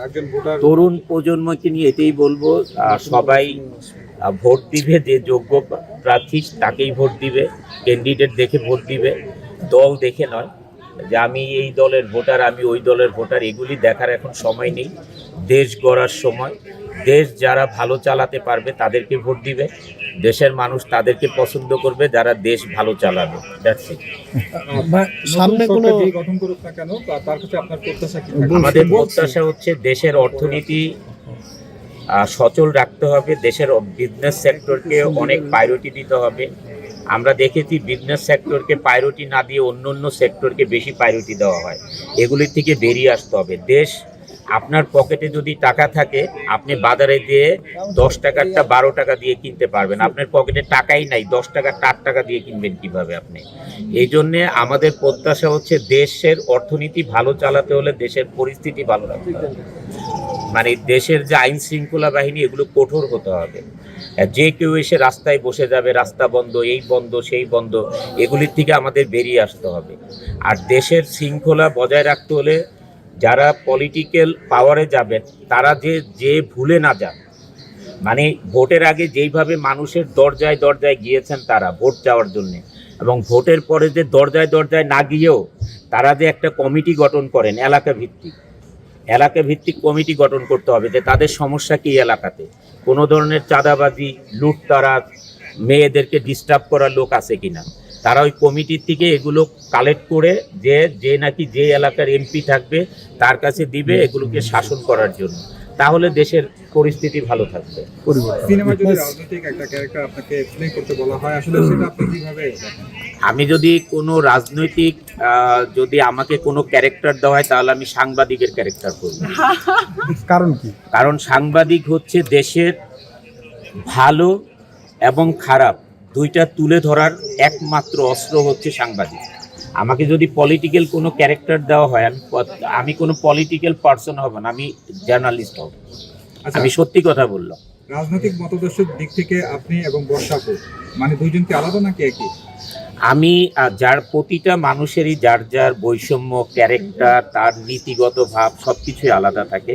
একজন ভোটার তরুণ প্রজন্মকে নিয়ে এটাই বলবো, সবাই ভোট দিবে, যে যোগ্য প্রার্থী তাকেই ভোট দিবে, ক্যান্ডিডেট দেখে ভোট দিবে, দল দেখে নয় যে আমি এই দলের ভোটার, আমি ওই দলের ভোটার, এগুলি দেখার এখন সময় নেই। দেশ গড়ার সময়, দেশ যারা ভালো চালাতে পারবে তাদেরকে ভোট দিবে, দেশের মানুষ তাদেরকে পছন্দ করবে যারা দেশ ভালো চালাবে। That's it. সামনে কোনো যে গঠন করুক না কেন তার কাছে আপনার প্রত্যাশা কি থাকবে? আমাদের প্রত্যাশা হচ্ছে দেশের অর্থনীতি সচল রাখতে হবে, দেশের বিজনেস সেক্টরকে অনেক প্রায়োরিটি দিতে হবে। আমরা দেখেছি বিজনেস সেক্টরকে প্রায়োরিটি না দিয়ে অন্য অন্য সেক্টরকে বেশি প্রায়োরিটি দেওয়া হয়। এগুলির থেকে বেরিয়ে আসতে হবে। দেশ, আপনার পকেটে যদি টাকা থাকে আপনি বাজারে দিয়ে 10 টাকারটা 12 টাকা দিয়ে কিনতে পারবেন, আপনার পকেটে টাকাই নাই, 10 টাকা 8 টাকা দিয়ে কিনবেন কিভাবে আপনি? এই জন্যে আমাদের প্রত্যাশা হচ্ছে দেশের অর্থনীতি ভালো চালাতে হলে দেশের পরিস্থিতি ভালো রাখতে হবে। মানে দেশের যে আইন শৃঙ্খলা বাহিনী, এগুলো কঠোর হতে হবে। যে কেউ এসে রাস্তায় বসে যাবে, রাস্তা বন্ধ, এই বন্ধ, সেই বন্ধ, এগুলির থেকে আমাদের বেরিয়ে আসতে হবে। আর দেশের শৃঙ্খলা বজায় রাখতে হলে যারা পলিটিক্যাল পাওয়ারে যাবেন তারা যে ভুলে না যান। মানে ভোটের আগে যেইভাবে মানুষের দরজায় দরজায় গিয়েছেন তারা ভোট চাওয়ার জন্যে, এবং ভোটের পরে যে দরজায় দরজায় না গিয়েও তারা যে একটা কমিটি গঠন করেন, এলাকা ভিত্তিক কমিটি গঠন করতে হবে যে তাদের সমস্যা কি এলাকাতে, কোনো ধরনের চাঁদাবাজি, লুটতারাজ, মেয়েদেরকে ডিস্টার্ব করার লোক আছে কিনা। তারা ওই কমিটির থেকে এগুলো কালেক্ট করে যে নাকি যে এলাকার এমপি থাকবে তার কাছে দিবে এগুলোকে শাসন করার জন্য, তাহলে দেশের পরিস্থিতি ভালো থাকবে। সিনেমায় যদি রাজনৈতিক একটা ক্যারেক্টার আপনাকে প্লে করতে বলা হয়, আসলে সেটা আপনি কিভাবে দেখেন? আমি যদি কোনো রাজনৈতিক যদি আমাকে কোনো ক্যারেক্টার দেওয়া হয় তাহলে আমি সাংবাদিকের ক্যারেক্টার করব। কারণ কি? কারণ সাংবাদিক হচ্ছে দেশের ভালো এবং খারাপ দুইটা তুলে ধরার একমাত্র অস্ত্র হচ্ছে সাংবাদিক। আমাকে যদি পলিটিক্যাল কোনো ক্যারেক্টার দেওয়া হয়, আমি কোনো পলিটিক্যাল পার্সন হব না, আমি জার্নালিস্ট হব। আমি সত্যি কথা বললাম। রাজনৈতিক মতাদর্শের দিক থেকে আপনি এবং বর্ষাপুর মানে দুইজন কি আলাদা নাকি একই? আমি যার প্রতিটা মানুষেরই যার যার বৈষম্য, ক্যারেক্টার, তার নীতিগত ভাব সব কিছুই আলাদা থাকে।